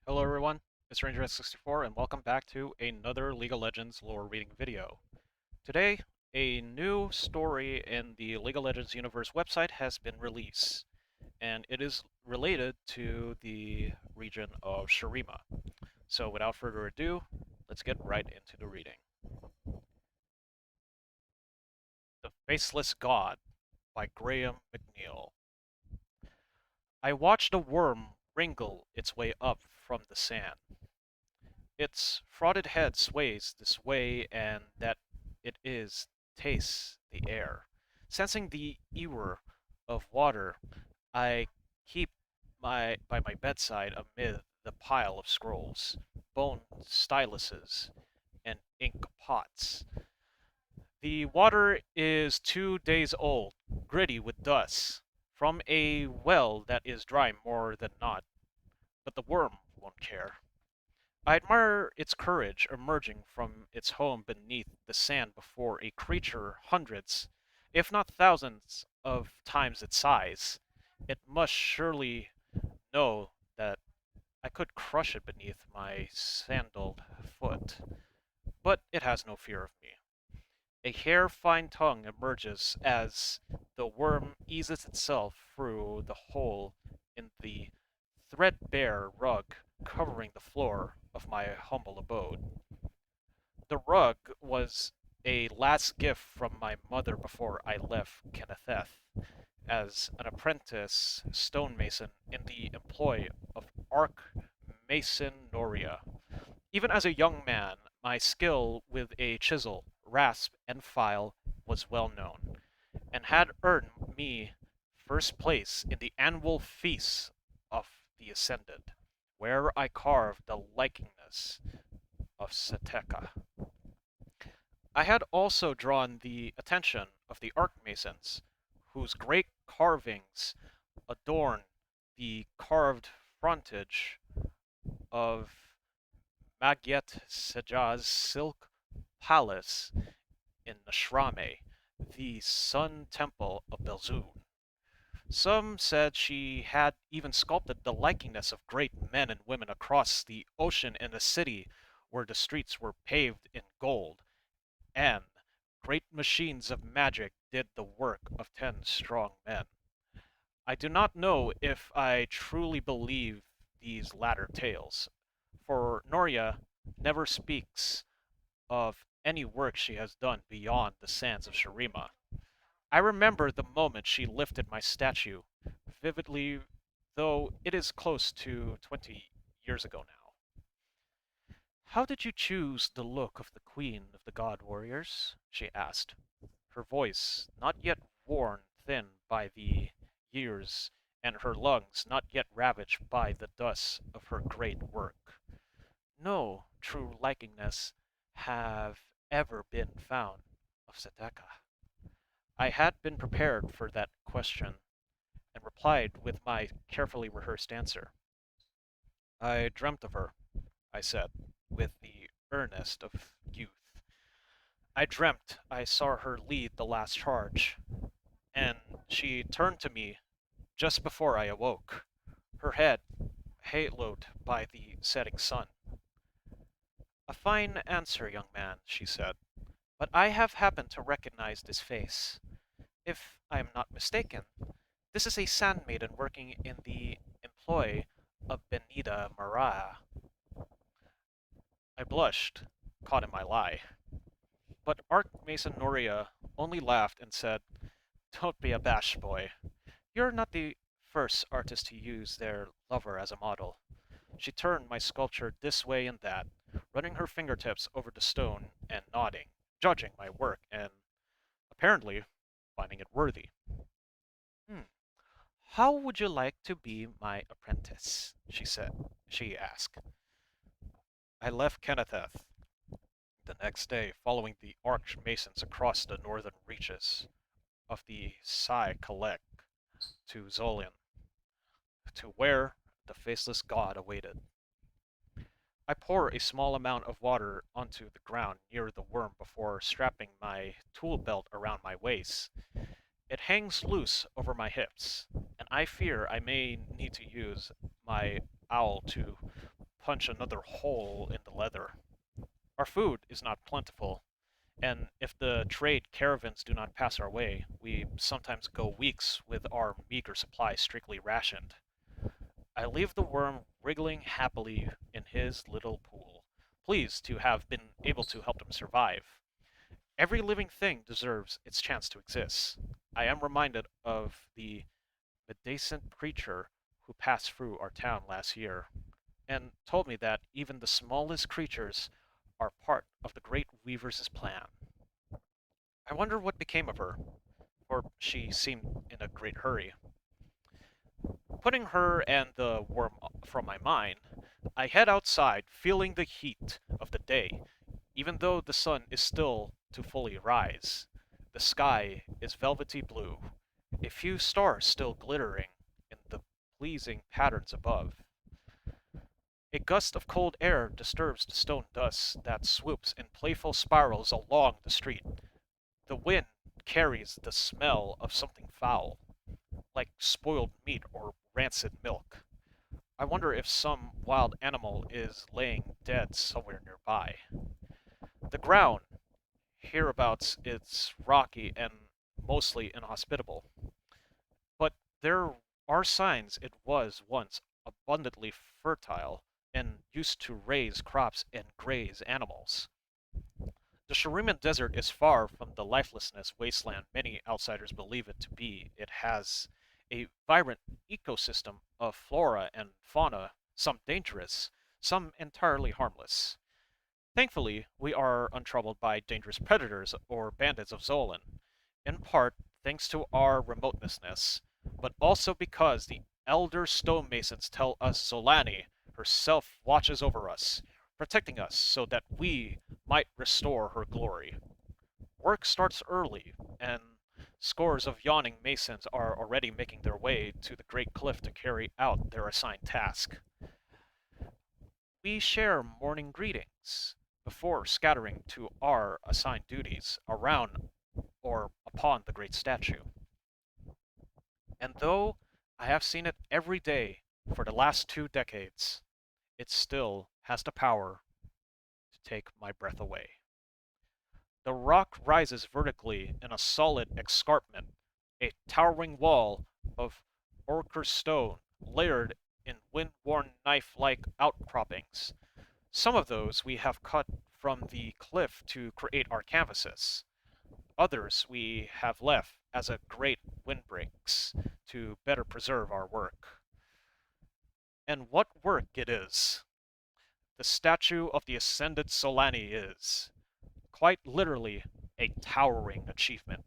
Hello everyone, it's Ranger64 and welcome back to another League of Legends lore reading video. Today, a new story in the League of Legends Universe website has been released, and it is related to the region of Shurima. So without further ado, let's get right into the reading. The Faceless God by Graham McNeill. I watched a worm wriggle its way up from the sand. Its frothed head sways this way and that it is tastes the air. Sensing the ewer of water, I keep by my bedside amid the pile of scrolls, bone styluses, and ink pots. The water is 2 days old, gritty with dust, from a well that is dry more than not, but the worm won't care. I admire its courage emerging from its home beneath the sand before a creature hundreds, if not thousands, of times its size. It must surely know that I could crush it beneath my sandaled foot. But it has no fear of me. A hair-fine tongue emerges as the worm eases itself through the hole in the threadbare rug covering the floor of my humble abode. The rug was a last gift from my mother before I left Kennetheth as an apprentice stonemason in the employ of Arch Mason Noria. Even as a young man, my skill with a chisel, rasp, and file was well known, and had earned me first place in the annual feast of the Ascended, where I carved the likeness of Seteka. I had also drawn the attention of the Archmasons, whose great carvings adorn the carved frontage of Magyet Sejah's silk palace in Nashrame, the sun temple of Belzoon. Some said she had even sculpted the likeness of great men and women across the ocean in a city where the streets were paved in gold, and great machines of magic did the work of 10 strong men. I do not know if I truly believe these latter tales, for Noria never speaks of any work she has done beyond the sands of Shurima. I remember the moment she lifted my statue, vividly, though it is close to 20 years ago now. "How did you choose the look of the Queen of the God Warriors?" she asked, her voice not yet worn thin by the years and her lungs not yet ravaged by the dust of her great work. No true likeness have ever been found of Seteka. I had been prepared for that question and replied with my carefully rehearsed answer. "I dreamt of her," I said, with the earnest of youth. "I dreamt I saw her lead the last charge, and she turned to me just before I awoke, her head haloed by the setting sun." "A fine answer, young man," she said, "but I have happened to recognize this face. If I am not mistaken, this is a sand maiden working in the employ of Benita Maria." I blushed, caught in my lie. But Archmason Noria only laughed and said, "Don't be abashed, boy. You're not the first artist to use their lover as a model." She turned my sculpture this way and that, running her fingertips over the stone and nodding, judging my work and, apparently, finding it worthy. "Hmm. How would you like to be my apprentice?" she asked. I left Kennetheth the next day following the Archmasons across the northern reaches of the Sai Kalek to Zolian, to where the Faceless God awaited. I pour a small amount of water onto the ground near the worm before strapping my tool belt around my waist. It hangs loose over my hips, and I fear I may need to use my owl to punch another hole in the leather. Our food is not plentiful, and if the trade caravans do not pass our way, we sometimes go weeks with our meager supply strictly rationed. I leave the worm wriggling happily in his little pool, pleased to have been able to help him survive. Every living thing deserves its chance to exist. I am reminded of the medicent creature who passed through our town last year and told me that even the smallest creatures are part of the great weaver's plan. I wonder what became of her, for she seemed in a great hurry. Putting her and the worm from my mind, I head outside, feeling the heat of the day, even though the sun is still to fully rise. The sky is velvety blue, a few stars still glittering in the pleasing patterns above. A gust of cold air disturbs the stone dust that swoops in playful spirals along the street. The wind carries the smell of something foul, like spoiled meat or rancid milk. I wonder if some wild animal is laying dead somewhere nearby. The ground hereabouts is rocky and mostly inhospitable, but there are signs it was once abundantly fertile and used to raise crops and graze animals. The Shurima Desert is far from the lifelessness wasteland many outsiders believe it to be. It has a vibrant ecosystem of flora and fauna, some dangerous, some entirely harmless. Thankfully, we are untroubled by dangerous predators or bandits of Zolan, in part thanks to our remoteness, but also because the elder stonemasons tell us Zolani herself watches over us, protecting us so that we might restore her glory. Work starts early, and scores of yawning masons are already making their way to the great cliff to carry out their assigned task. We share morning greetings before scattering to our assigned duties around or upon the great statue. And though I have seen it every day for the last 2 decades, it still has the power to take my breath away. The rock rises vertically in a solid escarpment, a towering wall of ochre stone layered in wind-worn knife-like outcroppings. Some of those we have cut from the cliff to create our canvases. Others we have left as a great windbreaks to better preserve our work. And what work it is! The statue of the ascended Solani is, quite literally, a towering achievement.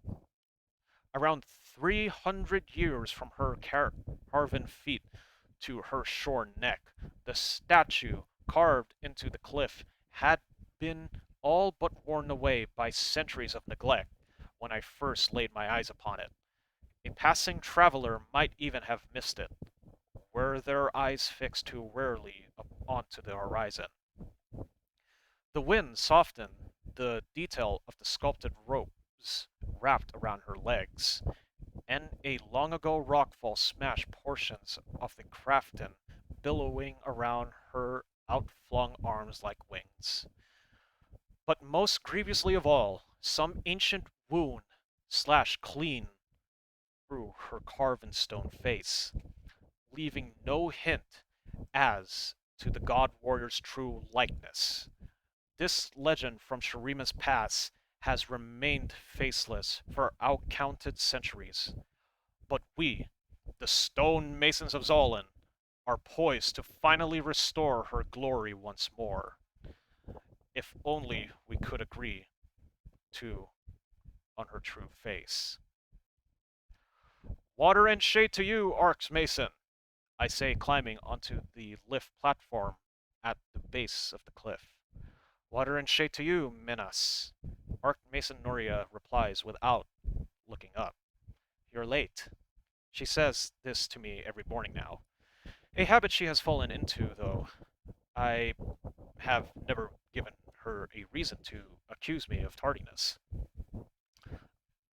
Around 300 years from her carven feet to her shorn neck, the statue carved into the cliff had been all but worn away by centuries of neglect when I first laid my eyes upon it. A passing traveler might even have missed it, were their eyes fixed too wearily up onto the horizon. The wind softened the detail of the sculpted ropes wrapped around her legs, and a long-ago rockfall smashed portions of the crafton, billowing around her outflung arms like wings. But most grievously of all, some ancient wound slashed clean through her carven stone face, leaving no hint as to the god warrior's true likeness. This legend from Shurima's past has remained faceless for outcounted centuries, but we, the stone masons of Zolan, are poised to finally restore her glory once more. If only we could agree to on her true face. Water and shade to you, Arx Mason, I say, climbing onto the lift platform at the base of the cliff. Water and shade to you, Minas. Arch Mason Noria replies without looking up. You're late. She says this to me every morning now. A habit she has fallen into, though. I have never given her a reason to accuse me of tardiness.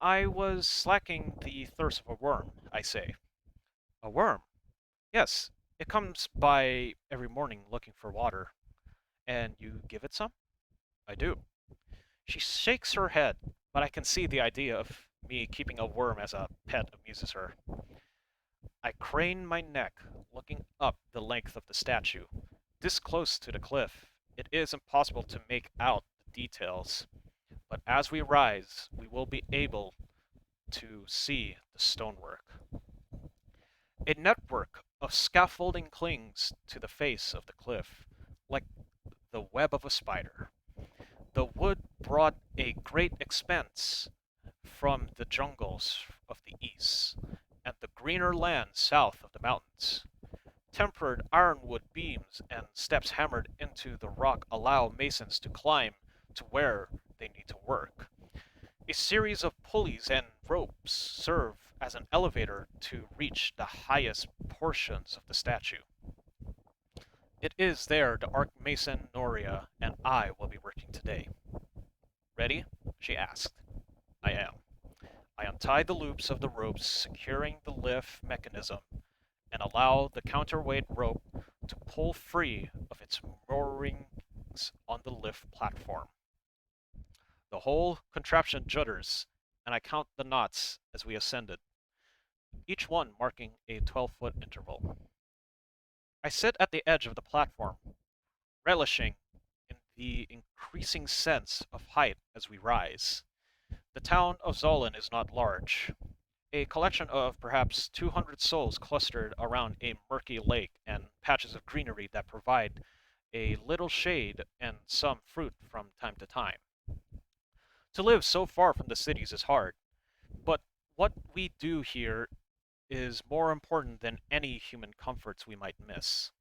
I was slacking the thirst of a worm, I say. A worm? Yes, It comes by every morning looking for water. And you give it some? I do. She shakes her head, but I can see the idea of me keeping a worm as a pet amuses her. I crane my neck, looking up the length of the statue. This close to the cliff, it is impossible to make out the details, but as we rise, we will be able to see the stonework. A network of scaffolding clings to the face of the cliff, like the web of a spider. The wood brought a great expense from the jungles of the east and the greener land south of the mountains. Tempered ironwood beams and steps hammered into the rock allow masons to climb to where they need to work. A series of pulleys and ropes serve as an elevator to reach the highest portions of the statue. It is there the archmason Noria and I will be working today. Ready? She asked. I am. I untie the loops of the ropes securing the lift mechanism and allow the counterweight rope to pull free of its moorings on the lift platform. The whole contraption judders, and I count the knots as we ascended, each one marking a 12-foot interval. I sit at the edge of the platform, relishing in the increasing sense of height as we rise. The town of Zolan is not large, a collection of perhaps 200 souls clustered around a murky lake and patches of greenery that provide a little shade and some fruit from time to time. To live so far from the cities is hard, but what we do here is more important than any human comforts we might miss.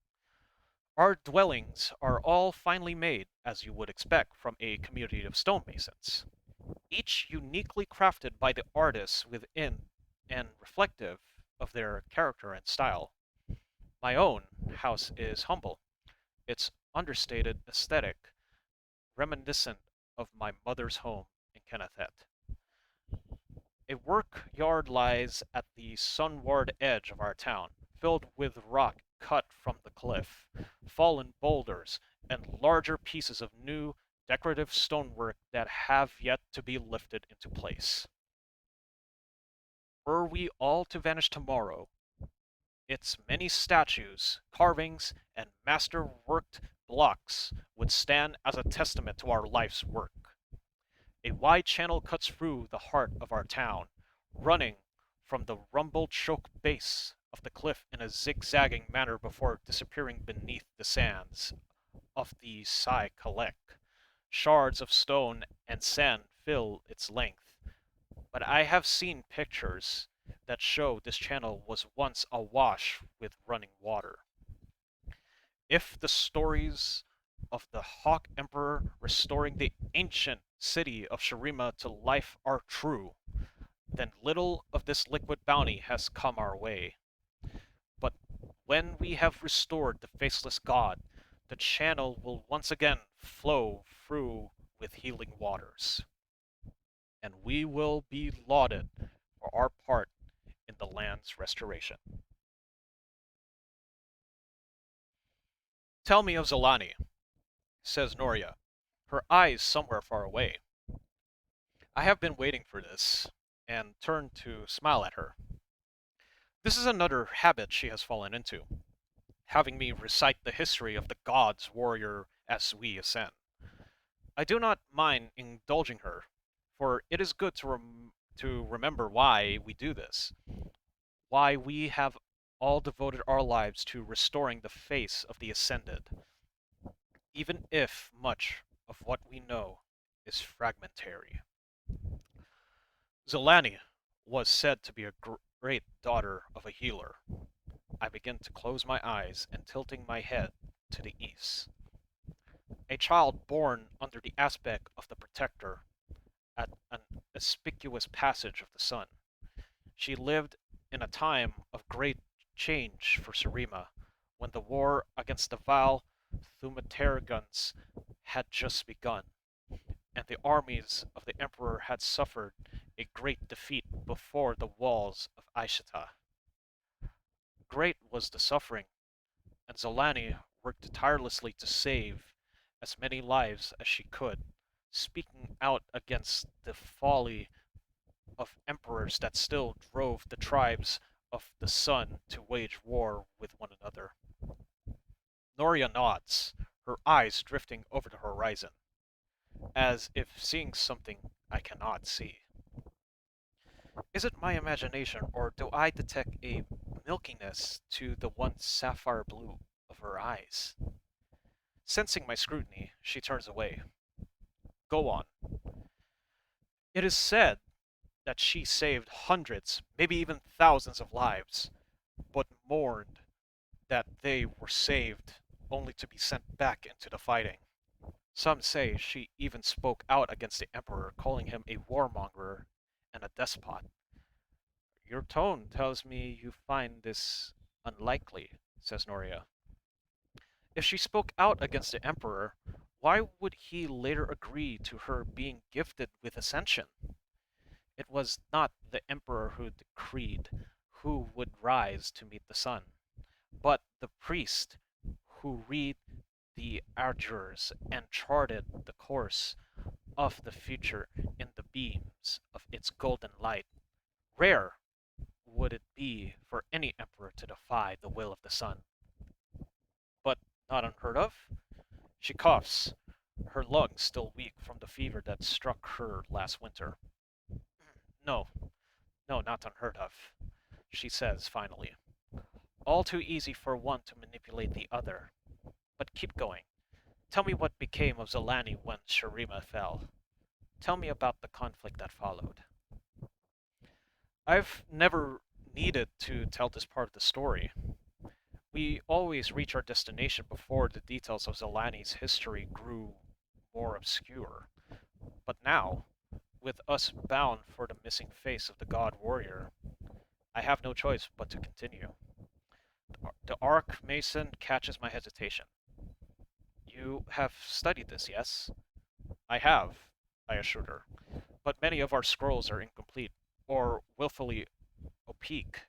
Our dwellings are all finely made, as you would expect from a community of stonemasons, each uniquely crafted by the artists within and reflective of their character and style. My own house is humble, its understated aesthetic reminiscent of my mother's home in Kennethet. A work yard lies at the sunward edge of our town, filled with rock cut from the cliff, fallen boulders, and larger pieces of new decorative stonework that have yet to be lifted into place. Were we all to vanish tomorrow, its many statues, carvings, and master-worked blocks would stand as a testament to our life's work. A wide channel cuts through the heart of our town, running from the rumble-choked base of the cliff in a zigzagging manner before disappearing beneath the sands of the Sai Kalek. Shards of stone and sand fill its length, but I have seen pictures that show this channel was once awash with running water. If the stories of the Hawk Emperor restoring the ancient city of Shurima to life are true, then little of this liquid bounty has come our way. But when we have restored the Faceless God, the channel will once again flow through with healing waters, and we will be lauded for our part in the land's restoration. Tell me of Zolani, says Noria, her eyes somewhere far away. I have been waiting for this, and turn to smile at her. This is another habit she has fallen into, having me recite the history of the god's warrior as we ascend. I do not mind indulging her, for it is good to remember why we do this, why we have all devoted our lives to restoring the face of the ascended, even if much of what we know is fragmentary. Zelani was said to be a great daughter of a healer. I begin to close my eyes and tilting my head to the east. A child born under the aspect of the protector at an auspicious passage of the sun. She lived in a time of great change for Shurima, when the war against the vile Thaumaturgans had just begun, and the armies of the Emperor had suffered a great defeat before the walls of Aishata. Great was the suffering, and Zelani worked tirelessly to save as many lives as she could, speaking out against the folly of emperors that still drove the tribes of the sun to wage war with one another. Noria nods, her eyes drifting over the horizon, as if seeing something I cannot see. Is it my imagination, or do I detect a milkiness to the once sapphire blue of her eyes? Sensing my scrutiny, she turns away. Go on. It is said that she saved hundreds, maybe even thousands of lives, but mourned that they were saved only to be sent back into the fighting. Some say she even spoke out against the Emperor, calling him a warmonger and a despot. Your tone tells me you find this unlikely, says Noria. If she spoke out against the Emperor, why would he later agree to her being gifted with ascension? It was not the Emperor who decreed who would rise to meet the sun, but the priest who read the Argers and charted the course of the future in the beams of its golden light. Rare would it be for any emperor to defy the will of the sun. But not unheard of? She coughs, her lungs still weak from the fever that struck her last winter. No, no, not unheard of, she says finally. All too easy for one to manipulate the other. But keep going. Tell me what became of Zelani when Shurima fell. Tell me about the conflict that followed. I've never needed to tell this part of the story. We always reach our destination before the details of Zelani's history grew more obscure. But now, with us bound for the missing face of the god warrior, I have no choice but to continue. The Arc Mason catches my hesitation. You have studied this, yes? I have, I assured her, but many of our scrolls are incomplete, or willfully opaque,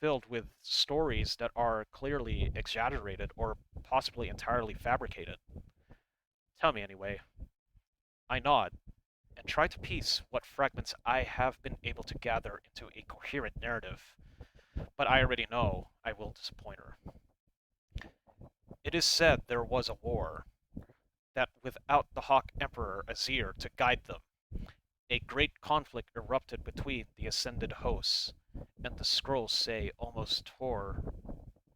filled with stories that are clearly exaggerated or possibly entirely fabricated. Tell me anyway. I nod and try to piece what fragments I have been able to gather into a coherent narrative, but I already know I will disappoint her. It is said there was a war, that without the Hawk Emperor Azir to guide them, a great conflict erupted between the ascended hosts, and the scrolls say almost tore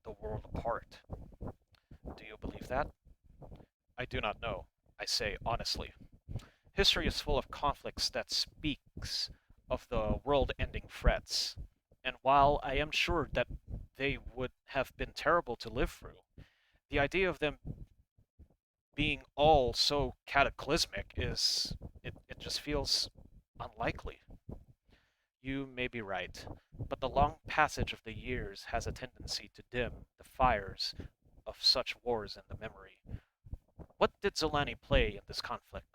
the world apart. Do you believe that? I do not know, I say honestly. History is full of conflicts that speaks of the world-ending threats, and while I am sure that they would have been terrible to live through, the idea of them being all so cataclysmic it just feels unlikely. You may be right, but the long passage of the years has a tendency to dim the fires of such wars in the memory. What did Zelani play in this conflict?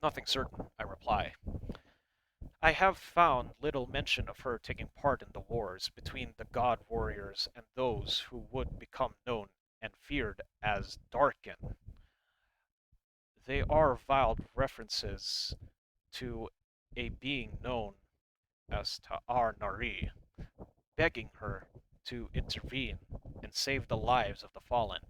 Nothing certain, I reply. I have found little mention of her taking part in the wars between the god warriors and those who would become known and feared as Darkin. They are veiled references to a being known as Ta'ar Nari, begging her to intervene and save the lives of the fallen.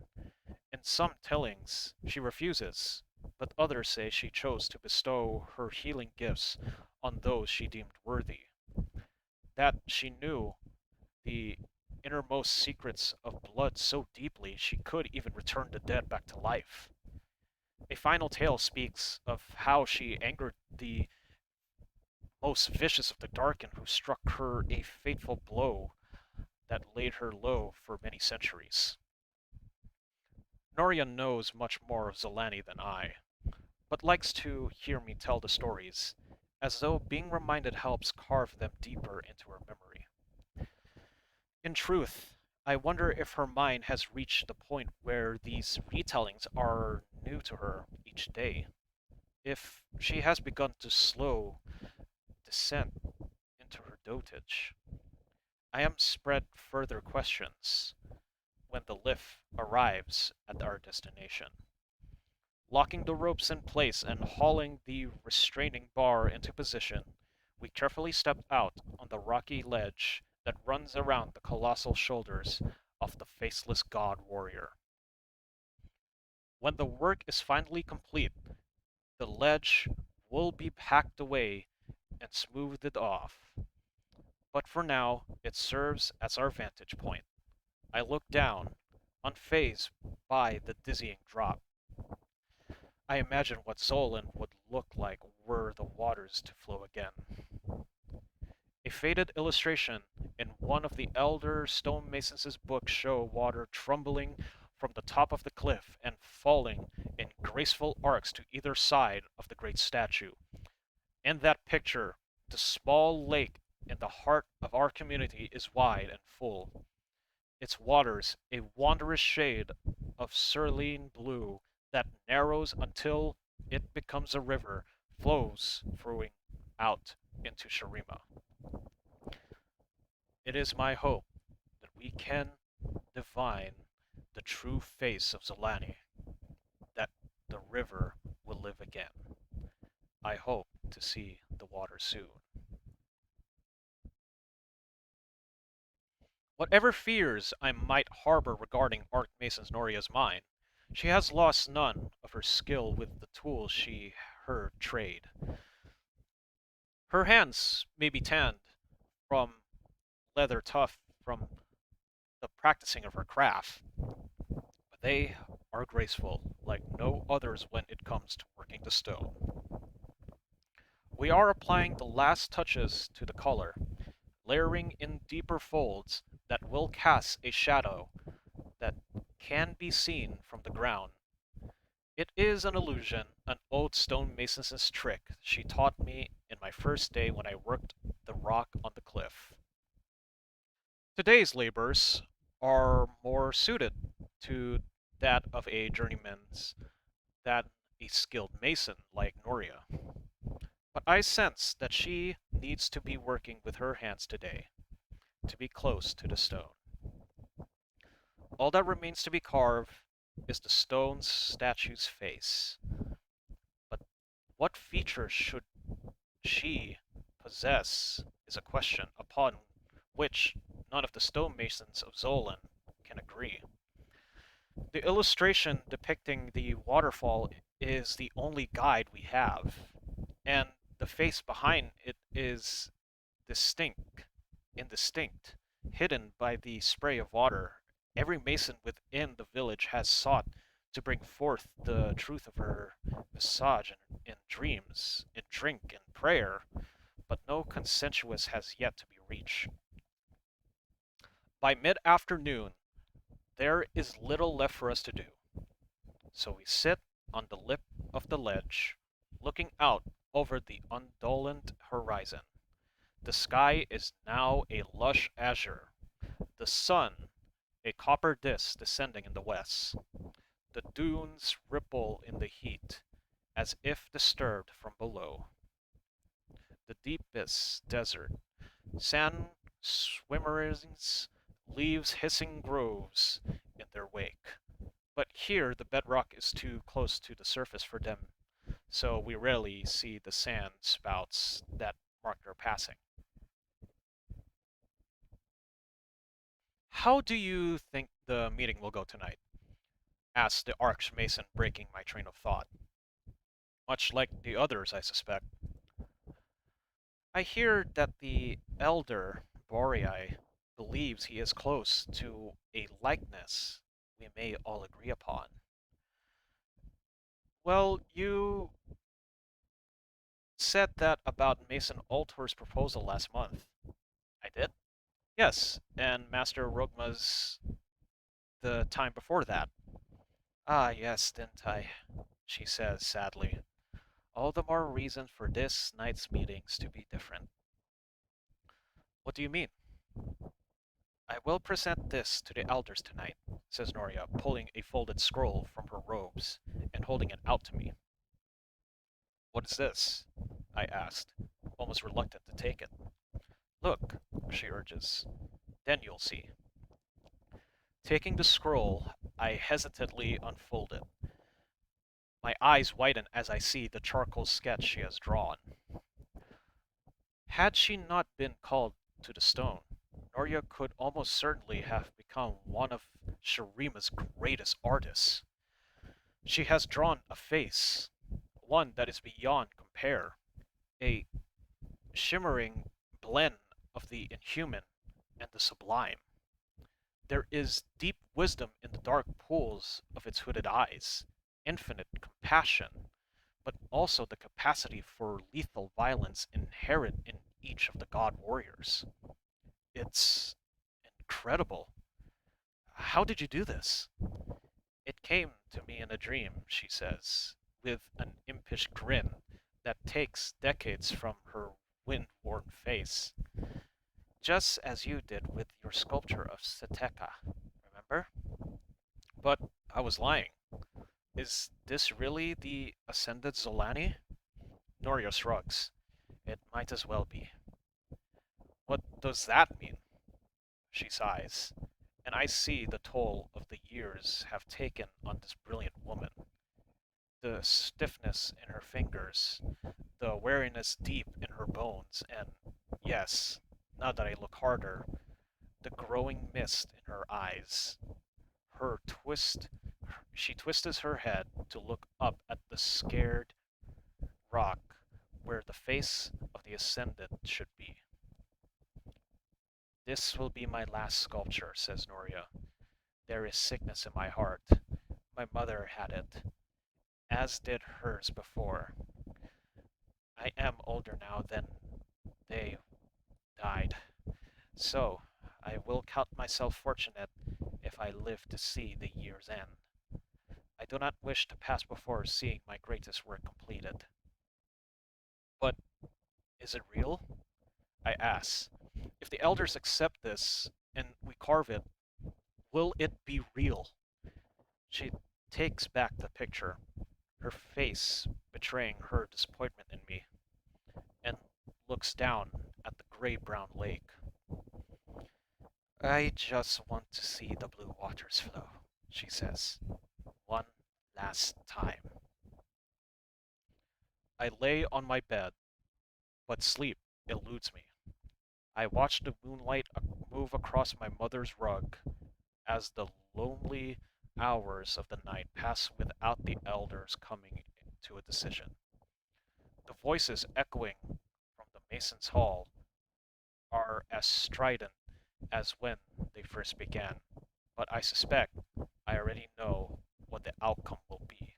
In some tellings, she refuses, but others say she chose to bestow her healing gifts on those she deemed worthy. That she knew the innermost secrets of blood so deeply she could even return the dead back to life. A final tale speaks of how she angered the most vicious of the Darkin who struck her a fateful blow that laid her low for many centuries. Noria knows much more of Zelani than I, but likes to hear me tell the stories, as though being reminded helps carve them deeper into her memory. In truth, I wonder if her mind has reached the point where these retellings are new to her each day, if she has begun to slow descent into her dotage. I am spread further questions. when the lift arrives at our destination. Locking the ropes in place and hauling the restraining bar into position, we carefully step out on the rocky ledge that runs around the colossal shoulders of the Faceless God warrior. When the work is finally complete, the ledge will be packed away and smoothed off. But for now, it serves as our vantage point. I look down, unfazed by the dizzying drop. I imagine what Zolan would look like were the waters to flow again. A faded illustration in one of the elder stonemasons' books show water tumbling from the top of the cliff and falling in graceful arcs to either side of the great statue. In that picture, the small lake in the heart of our community is wide and full, its waters a wondrous shade of cerulean blue that narrows until it becomes a river, flows flowing out into Shurima. It is my hope that we can divine the true face of Zolani, that the river will live again. I hope to see the water soon. Whatever fears I might harbor regarding Archmason Noria's mind, she has lost none of her skill with the tools she her trade. Her hands may be tanned from leather tough from the practicing of her craft, but they are graceful like no others when it comes to working the stone. We are applying the last touches to the color, layering in deeper folds that will cast a shadow that can be seen from the ground. It is an illusion, an old stonemason's trick she taught me in my first day when I worked the rock on the cliff. Today's labors are more suited to that of a journeyman's than a skilled mason like Noria. But I sense that she needs to be working with her hands today, to be close to the stone. All that remains to be carved is the stone statue's face. But what features should she possess is a question upon which none of the stonemasons of Zolan can agree. The illustration depicting the waterfall is the only guide we have, and the face behind it is distinct, indistinct, hidden by the spray of water. Every mason within the village has sought to bring forth the truth of her visage in dreams, in drink, and prayer, but no consensus has yet to be reached. By mid afternoon, there is little left for us to do, so we sit on the lip of the ledge, looking out over the undulant horizon. The sky is now a lush azure, the sun a copper disk descending in the west. The dunes ripple in the heat, as if disturbed from below. The deepest desert, sand swimmerings, leaves hissing groves in their wake. But here the bedrock is too close to the surface for them, so we rarely see the sand spouts that mark their passing. How do you think the meeting will go tonight? Asked the Archmason, breaking my train of thought. Much like the others, I suspect. I hear that the elder Boreai believes he is close to a likeness we may all agree upon. Well, you said that about Mason Altor's proposal last month. I did? Yes, and Master Rogma's the time before that. Ah, yes, didn't I? She says sadly. All the more reason for this night's meetings to be different. What do you mean? I will present this to the elders tonight, says Noria, pulling a folded scroll from her robes and holding it out to me. What is this? I asked, almost reluctant to take it. Look, she urges. Then you'll see. Taking the scroll, I hesitantly unfold it. My eyes widen as I see the charcoal sketch she has drawn. Had she not been called to the stone, Noria could almost certainly have become one of Shurima's greatest artists. She has drawn a face, one that is beyond compare, a shimmering blend of the inhuman and the sublime. There is deep wisdom in the dark pools of its hooded eyes, infinite compassion, but also the capacity for lethal violence inherent in each of the god warriors. It's incredible. How did you do this? It came to me in a dream, she says, with an impish grin that takes decades from her wind-worn face. Just as you did with your sculpture of Seteka, remember? But I was lying. Is this really the Ascended Zolani? Noria shrugs. It might as well be. What does that mean? She sighs, and I see the toll of the years have taken on this brilliant woman. The stiffness in her fingers, the weariness deep in her bones, and yes, now that I look harder, the growing mist in her eyes. Her twist She twists her head to look up at the scared rock where the face of the ascendant should be. This will be my last sculpture, says Noria. There is sickness in my heart. My mother had it, as did hers before. I am older now than they died, so I will count myself fortunate if I live to see the year's end. I do not wish to pass before seeing my greatest work completed. But is it real? I ask. If the elders accept this and we carve it, will it be real? She takes back the picture, her face betraying her disappointment in me, and looks down at the gray-brown lake. I just want to see the blue waters flow, she says, one last time. I lay on my bed, but sleep eludes me. I watch the moonlight move across my mother's rug as the lonely hours of the night pass without the elders coming to a decision. The voices echoing from the Mason's Hall are as strident as when they first began, but I suspect I already know what the outcome will be.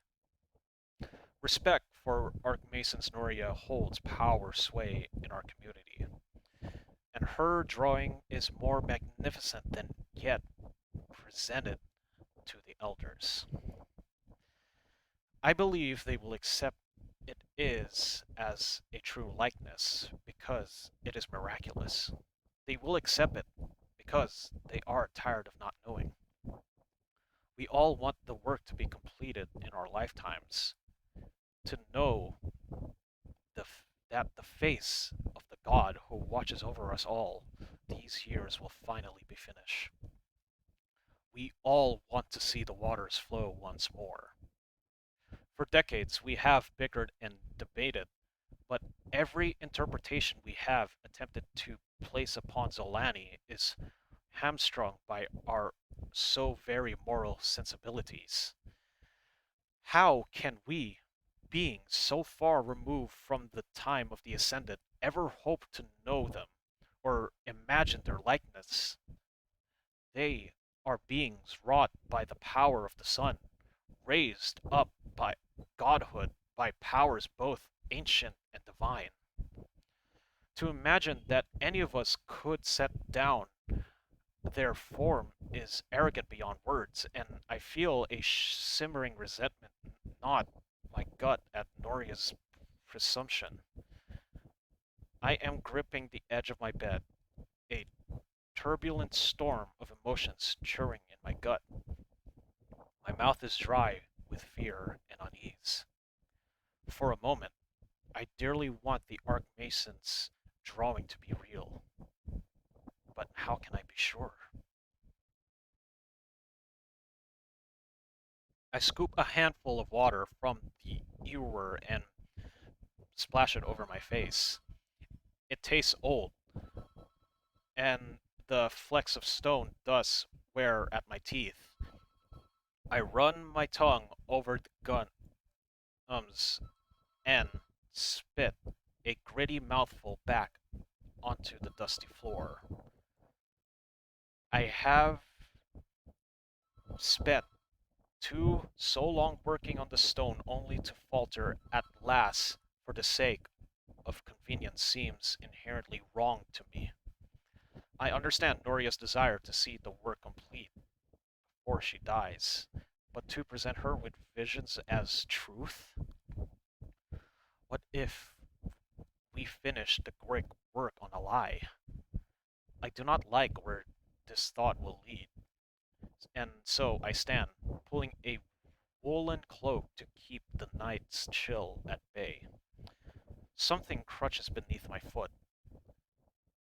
Respect for Archmason's Noria holds power sway in our community, and her drawing is more magnificent than yet presented to the elders. I believe they will accept it is as a true likeness because it is miraculous. They will accept it because they are tired of not knowing. We all want the work to be completed in our lifetimes, to know that the face of the God who watches over us all these years will finally be finished. We all want to see the waters flow once more. For decades, we have bickered and debated, but every interpretation we have attempted to place upon Zolani is hamstrung by our so very moral sensibilities. How can we, beings so far removed from the time of the Ascended, ever hope to know them or imagine their likeness? They are beings wrought by the power of the sun, raised up by godhood, by powers both ancient and divine. To imagine that any of us could set down their form is arrogant beyond words, and I feel a simmering resentment gnawed my gut at Noria's presumption. I am gripping the edge of my bed, a turbulent storm of emotions churning in my gut. My mouth is dry with fear and unease. For a moment, I dearly want the Archmason's drawing to be real, but how can I be sure? I scoop a handful of water from the ewer and splash it over my face. It tastes old, and the flecks of stone thus wear at my teeth. I run my tongue over the gums and spit a gritty mouthful back onto the dusty floor. I have spent so long working on the stone only to falter at last for the sake of convenience seems inherently wrong to me. I understand Noria's desire to see the work complete before she dies, but to present her with visions as truth? What if we finish the great work on a lie? I do not like where this thought will lead, and so I stand, pulling a woolen cloak to keep the night's chill at bay. Something crunches beneath my foot.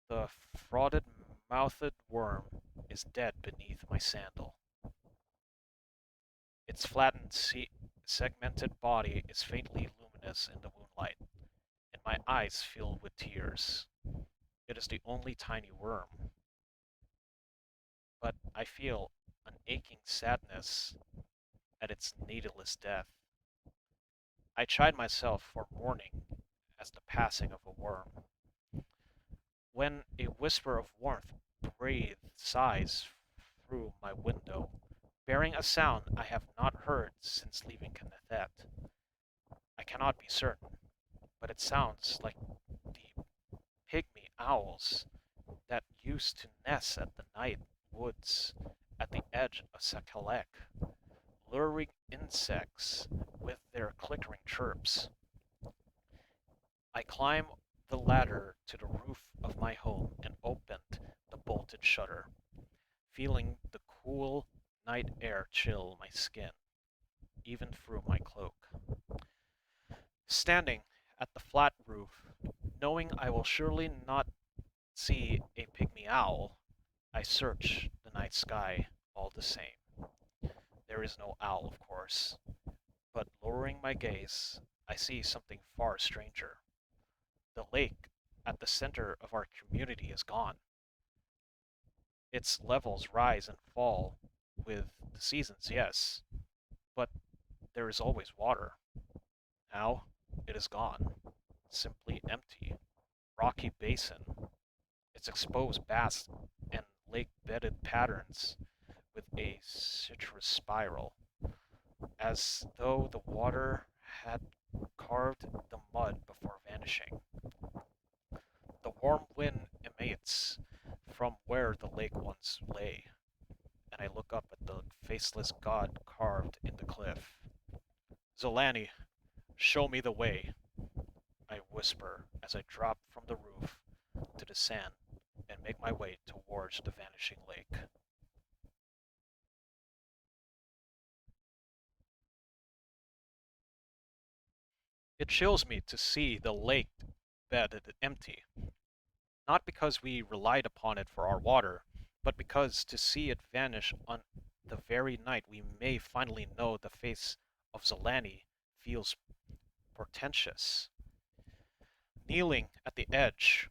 The frothed-mouthed worm is dead beneath my sandal. Its flattened, segmented body is faintly luminous in the moonlight, and my eyes fill with tears. It is the only tiny worm, but I feel an aching sadness at its needless death. I chide myself for mourning as the passing of a worm. When a whisper of warmth breathes sighs through my window, bearing a sound I have not heard since leaving Kennethette. I cannot be certain, but it sounds like the pygmy owls that used to nest at the night woods at the edge of Sakalek, luring insects with their clickering chirps. I climb the ladder to the roof of my home and opened the bolted shutter, feeling the cool night air chill my skin, even through my cloak. Standing at the flat roof, knowing I will surely not see a pygmy owl, I search the night sky all the same. There is no owl, of course, but lowering my gaze, I see something far stranger. The lake at the center of our community is gone. Its levels rise and fall with the seasons, yes, but there is always water. Now it is gone, simply empty, rocky basin, its exposed bass and lake-bedded patterns with a citrus spiral, as though the water had carved the mud before vanishing. The warm wind emanates from where the lake once lay, and I look up at the faceless god carved in the cliff. Zolani, show me the way, I whisper as I drop from the roof to the sand and make my way towards the vanishing lake. It chills me to see the lake bedded empty, not because we relied upon it for our water, but because to see it vanish on the very night we may finally know the face of Zelani feels portentous. Kneeling at the edge,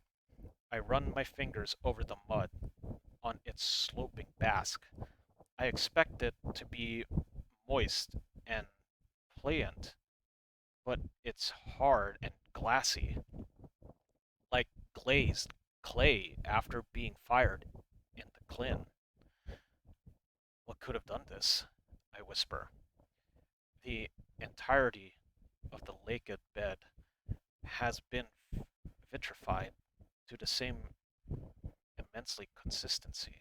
I run my fingers over the mud on its sloping bask. I expect it to be moist and pliant, but it's hard and glassy, like glazed clay after being fired in the kiln. What could have done this? I whisper. The entirety of the naked bed has been vitrified to the same immensely consistency.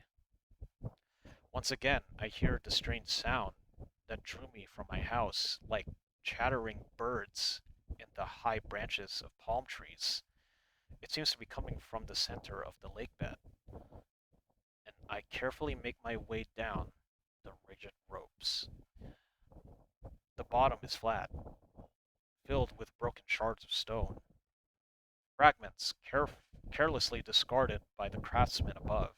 Once again, I hear the strange sound that drew me from my house, like chattering birds in the high branches of palm trees. It seems to be coming from the center of the lake bed, and I carefully make my way down the rigid ropes. The bottom is flat, filled with broken shards of stone, fragments carelessly discarded by the craftsmen above.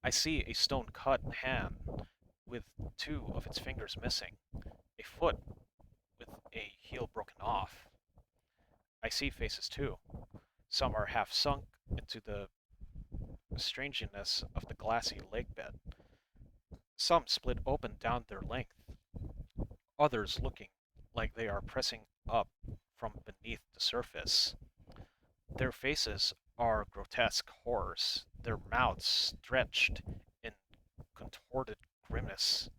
I see a stone cut hand with two of its fingers missing, a foot with a heel broken off. I see faces too. Some are half sunk into the strangeness of the glassy lake bed. Some split open down their length, others looking like they are pressing up from beneath the surface. Their faces are grotesque horrors, their mouths stretched in contorted grimace.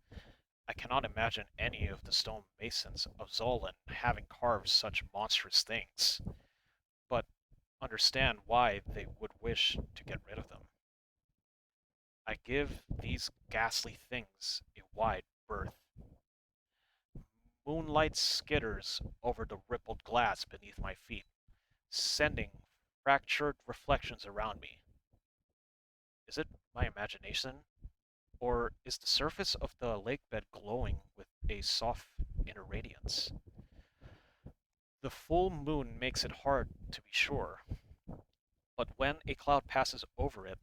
I cannot imagine any of the stone masons of Zolan having carved such monstrous things, but understand why they would wish to get rid of them. I give these ghastly things a wide berth. Moonlight skitters over the rippled glass beneath my feet, sending fractured reflections around me. Is it my imagination, or is the surface of the lake bed glowing with a soft inner radiance? The full moon makes it hard to be sure, but when a cloud passes over it,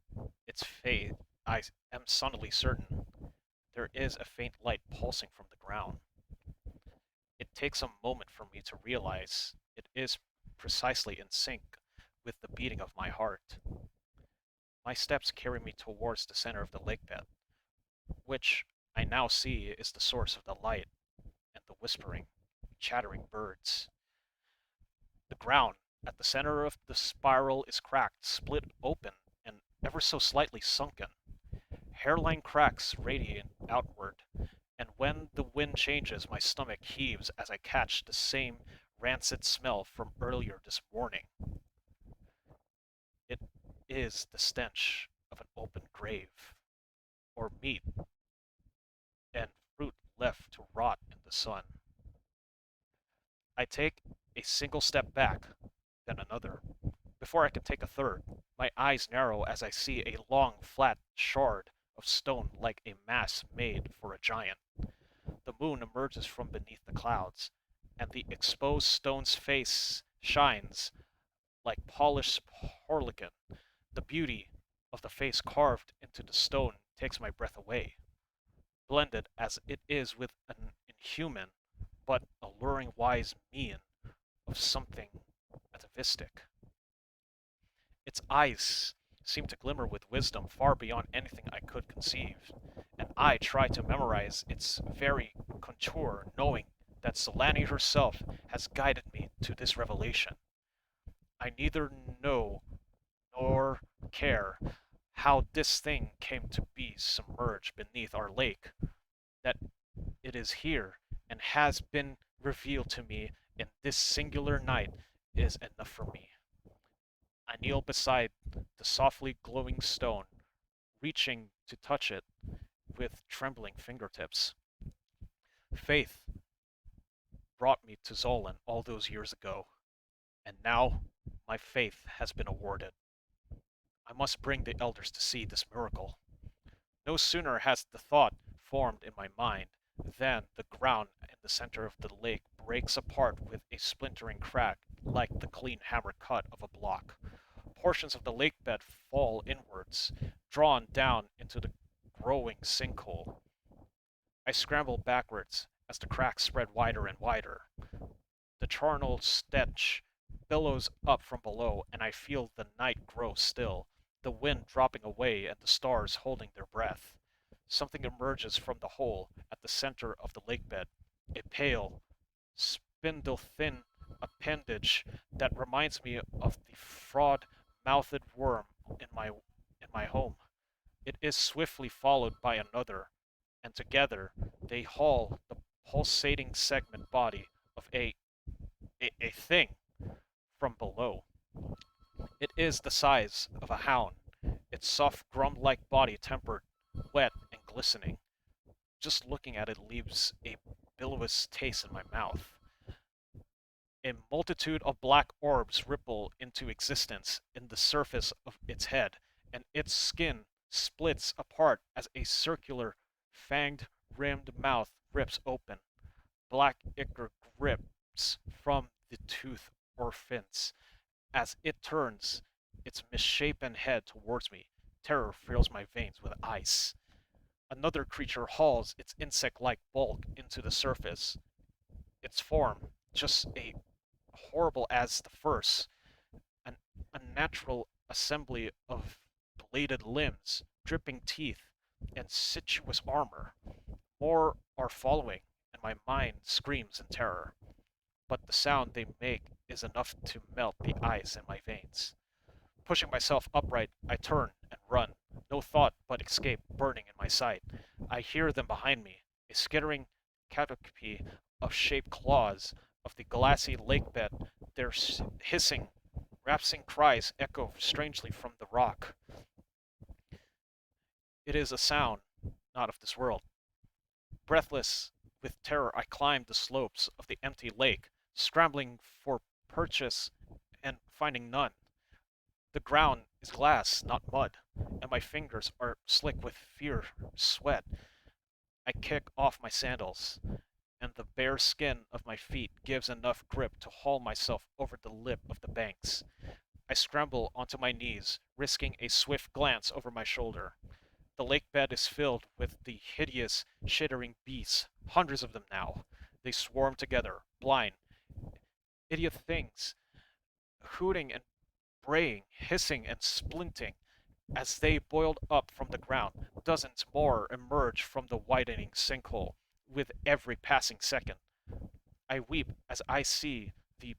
its fade, I am suddenly certain there is a faint light pulsing from the ground. It takes a moment for me to realize it is precisely in sync with the beating of my heart. My steps carry me towards the center of the lake bed, which I now see is the source of the light and the whispering, chattering birds. The ground at the center of the spiral is cracked, split open, and ever so slightly sunken. Hairline cracks radiate outward, and when the wind changes, my stomach heaves as I catch the same rancid smell from earlier this morning. It is the stench of an open grave, or meat and fruit left to rot in the sun. I take a single step back, then another. Before I can take a third, my eyes narrow as I see a long, flat shard of stone like a mass made for a giant. The moon emerges from beneath the clouds, and the exposed stone's face shines like polished harlequin. The beauty of the face carved into the stone takes my breath away, blended as it is with an inhuman but alluring wise mien of something atavistic. Its eyes seem to glimmer with wisdom far beyond anything I could conceive, and I try to memorize its very contour, knowing that Selene herself has guided me to this revelation. I neither know nor care how this thing came to be submerged beneath our lake. That it is here and has been revealed to me in this singular night is enough for me. I kneel beside the softly glowing stone, reaching to touch it with trembling fingertips. Faith brought me to Zolan all those years ago, and now my faith has been awarded. I must bring the elders to see this miracle. No sooner has the thought formed in my mind than the ground in the center of the lake breaks apart with a splintering crack like the clean hammer cut of a block. Portions of the lake bed fall inwards, drawn down into the growing sinkhole. I scramble backwards as the cracks spread wider and wider. The charnel stench billows up from below, and I feel the night grow still, the wind dropping away and the stars holding their breath. Something emerges from the hole at the center of the lake bed, a pale, spindle-thin appendage that reminds me of the frog-mouthed worm in my home. It is swiftly followed by another, and together they haul the pulsating segment body of a thing from below. It is the size of a hound, its soft grum-like body tempered, wet, and glistening. Just looking at it leaves a bilious taste in my mouth. A multitude of black orbs ripple into existence in the surface of its head, and its skin splits apart as a circular, fanged, rimmed mouth rips open. Black ichor drips from the tooth or fins. As it turns its misshapen head towards me, terror fills my veins with ice. Another creature hauls its insect-like bulk into the surface. Its form, just as horrible as the first, an unnatural assembly of bladed limbs, dripping teeth, and sinuous armor. More are following, and my mind screams in terror. But the sound they make is enough to melt the ice in my veins. Pushing myself upright, I turn and run, no thought but escape burning in my sight. I hear them behind me, a skittering caterpie of shaped claws of the glassy lake bed. Their hissing, rasping cries echo strangely from the rock. It is a sound not of this world. Breathless with terror, I climbed the slopes of the empty lake, scrambling for purchase and finding none. The ground is glass, not mud, and my fingers are slick with fear sweat. I kick off my sandals, and the bare skin of my feet gives enough grip to haul myself over the lip of the banks. I scramble onto my knees, risking a swift glance over my shoulder. The lake bed is filled with the hideous, shittering beasts, hundreds of them now. They swarm together, blind, idiot things, hooting and braying, hissing and splinting. As they boiled up from the ground, dozens more emerge from the widening sinkhole with every passing second. I weep as I see the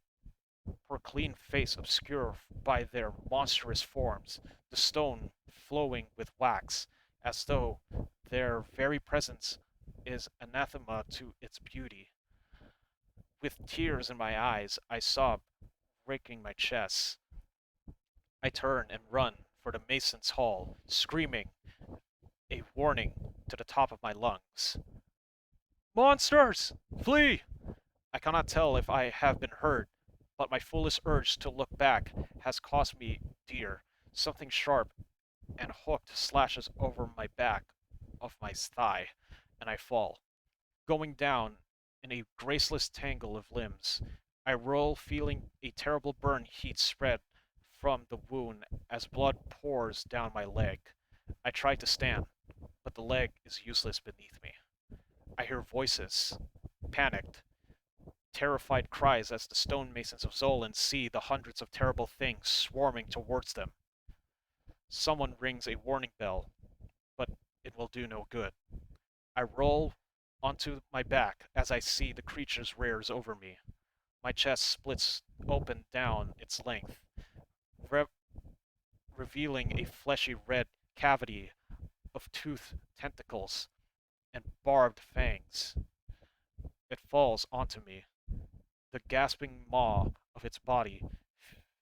clean face obscured by their monstrous forms, the stone flowing with wax, as though their very presence is anathema to its beauty. With tears in my eyes, I sob, breaking my chest. I turn and run for the mason's hall, screaming a warning to the top of my lungs. Monsters! Flee! I cannot tell if I have been heard, but my foolish urge to look back has cost me dear. Something sharp and hooked slashes over my back of my thigh, and I fall, going down in a graceless tangle of limbs. I roll, feeling a terrible burn heat spread from the wound as blood pours down my leg. I try to stand, but the leg is useless beneath me. I hear voices, panicked, terrified cries as the stonemasons of Zolan see the hundreds of terrible things swarming towards them. Someone rings a warning bell, but it will do no good. I roll onto my back as I see the creatures rears over me. My chest splits open down its length, re- revealing a fleshy red cavity of toothed tentacles and barbed fangs. It falls onto me, the gasping maw of its body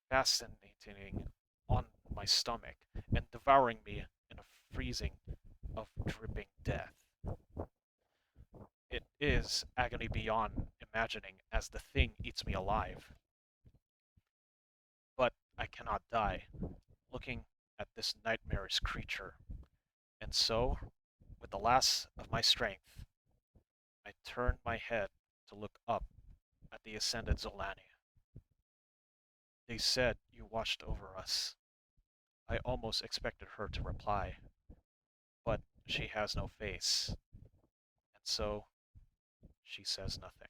fascinating on my stomach and devouring me in a freezing of dripping death. It is agony beyond imagining as the thing eats me alive. But I cannot die, looking at this nightmarish creature. And so, with the last of my strength, I turned my head to look up at the ascended Zolani. They said you watched over us. I almost expected her to reply, but she has no face, and so she says nothing.